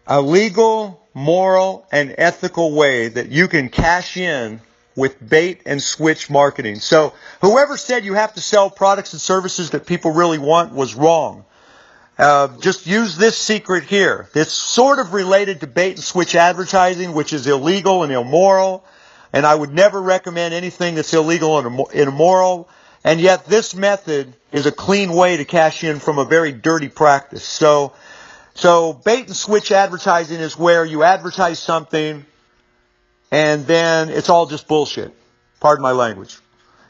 A legal, moral, and ethical way that you can cash in with bait and switch marketing. So whoever said you have to sell products and services that people really want was wrong. Just use this secret here. It's sort of related to bait and switch advertising, which is illegal and immoral. And I would never recommend anything that's illegal and immoral. And yet this method is a clean way to cash in from a very dirty practice. So bait and switch advertising is where you advertise something and then it's all just bullshit. Pardon my language.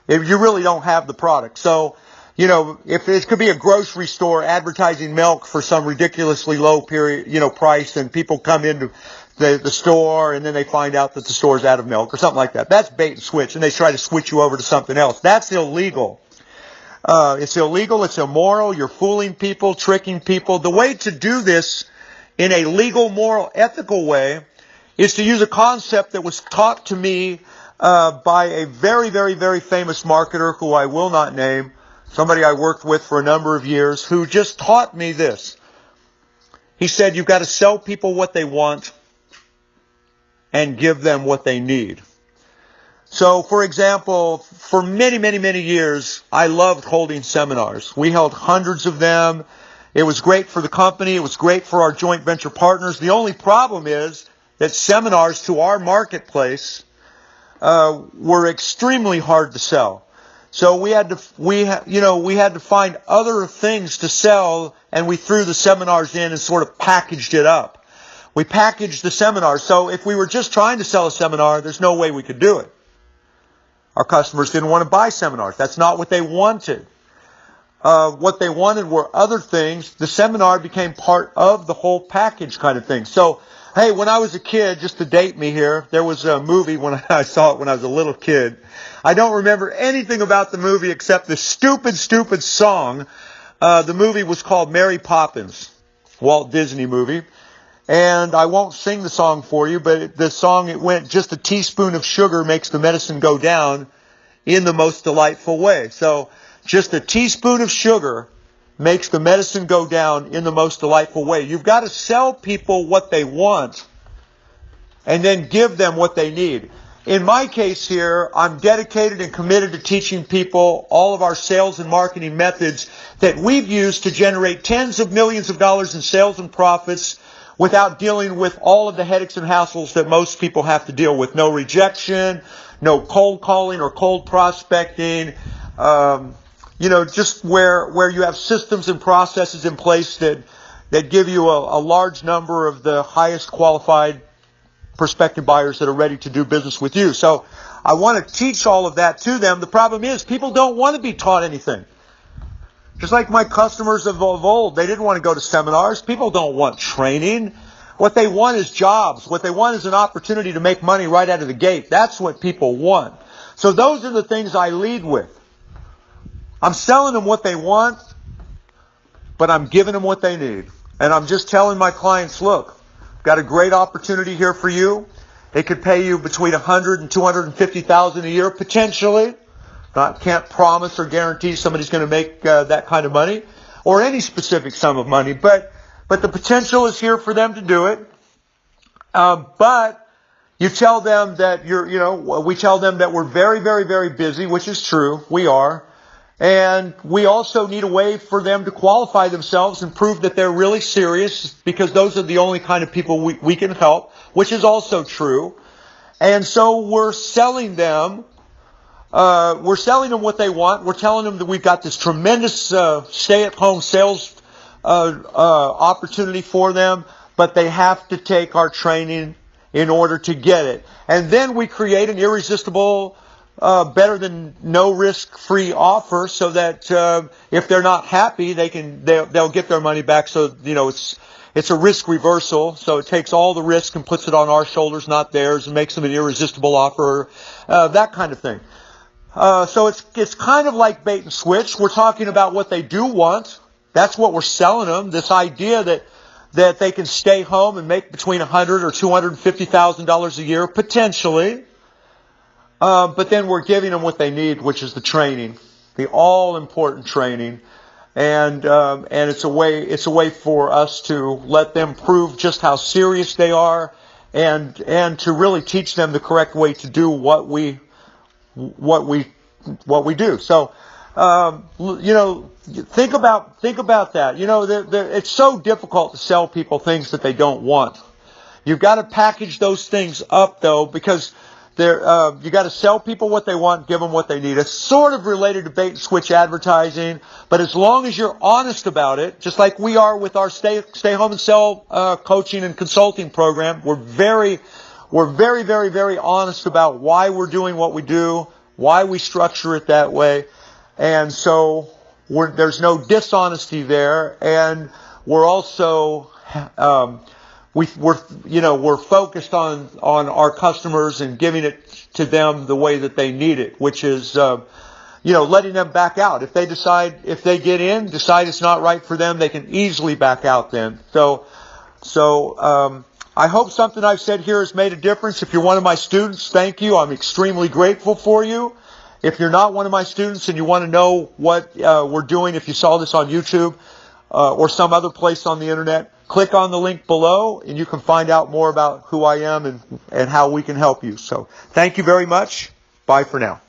If you really don't have the product. So, if it could be a grocery store advertising milk for some ridiculously low price, and people come into the store and then they find out that the store's out of milk or something like that. That's bait and switch, and they try to switch you over to something else. That's illegal. It's illegal, it's immoral, you're fooling people, tricking people. The way to do this in a legal, moral, ethical way is to use a concept that was taught to me by a very, very, very famous marketer who I will not name, somebody I worked with for a number of years, who just taught me this. He said, you've got to sell people what they want and give them what they need. So, for example, for many, many, many years, I loved holding seminars. We held hundreds of them. It was great for the company. It was great for our joint venture partners. The only problem is that seminars to our marketplace were extremely hard to sell. So we had to find other things to sell, and we threw the seminars in and sort of packaged it up. We packaged the seminar. So if we were just trying to sell a seminar, there's no way we could do it. Our customers didn't want to buy seminars. That's not what they wanted. What they wanted were other things. The seminar became part of the whole package kind of thing. So, hey, when I was a kid, just to date me here, there was a movie when I saw it when I was a little kid. I don't remember anything about the movie except the stupid, stupid song. The movie was called Mary Poppins, Walt Disney movie. And I won't sing the song for you, but the song, it went, just a teaspoon of sugar makes the medicine go down in the most delightful way. So, just a teaspoon of sugar makes the medicine go down in the most delightful way. You've got to sell people what they want and then give them what they need. In my case here, I'm dedicated and committed to teaching people all of our sales and marketing methods that we've used to generate tens of millions of dollars in sales and profits without dealing with all of the headaches and hassles that most people have to deal with. No rejection, no cold calling or cold prospecting, just where you have systems and processes in place that give you a large number of the highest qualified prospective buyers that are ready to do business with you. So I want to teach all of that to them. The problem is people don't want to be taught anything. Just like my customers of old, they didn't want to go to seminars. People don't want training. What they want is jobs. What they want is an opportunity to make money right out of the gate. That's what people want. So those are the things I lead with. I'm selling them what they want, but I'm giving them what they need. And I'm just telling my clients, look, got a great opportunity here for you. It could pay you between $100,000 and $250,000 a year, potentially. Can't promise or guarantee somebody's going to make that kind of money or any specific sum of money, but the potential is here for them to do it. But you tell them that we tell them that we're very, very, very busy, which is true. We are. And we also need a way for them to qualify themselves and prove that they're really serious, because those are the only kind of people we can help, which is also true. And so we're selling them what they want. We're telling them that we've got this tremendous stay-at-home sales opportunity for them, but they have to take our training in order to get it. And then we create an irresistible, better than no risk-free offer, so that if they're not happy, they'll get their money back. So it's a risk reversal. So it takes all the risk and puts it on our shoulders, not theirs, and makes them an irresistible offer. That kind of thing. So it's kind of like bait and switch. We're talking about what they do want. That's what we're selling them. This idea that they can stay home and make between $100,000 or $250,000 a year, potentially. But then we're giving them what they need, which is the training, the all-important training. and it's a way for us to let them prove just how serious they are, and to really teach them the correct way to do what we do. So, think about that. It's so difficult to sell people things that they don't want. You've got to package those things up, though, because you got to sell people what they want, give them what they need. It's sort of related to bait and switch advertising, but as long as you're honest about it, just like we are with our stay home and sell coaching and consulting program, we're very, very, very honest about why we're doing what we do, why we structure it that way, and so there's no dishonesty there, and we're also we're focused on our customers and giving it to them the way that they need it, which is letting them back out. If they decide it's not right for them, they can easily back out then. So I hope something I've said here has made a difference. If you're one of my students, thank you. I'm extremely grateful for you. If you're not one of my students and you want to know what we're doing, if you saw this on YouTube or some other place on the internet, click on the link below and you can find out more about who I am and how we can help you. So thank you very much. Bye for now.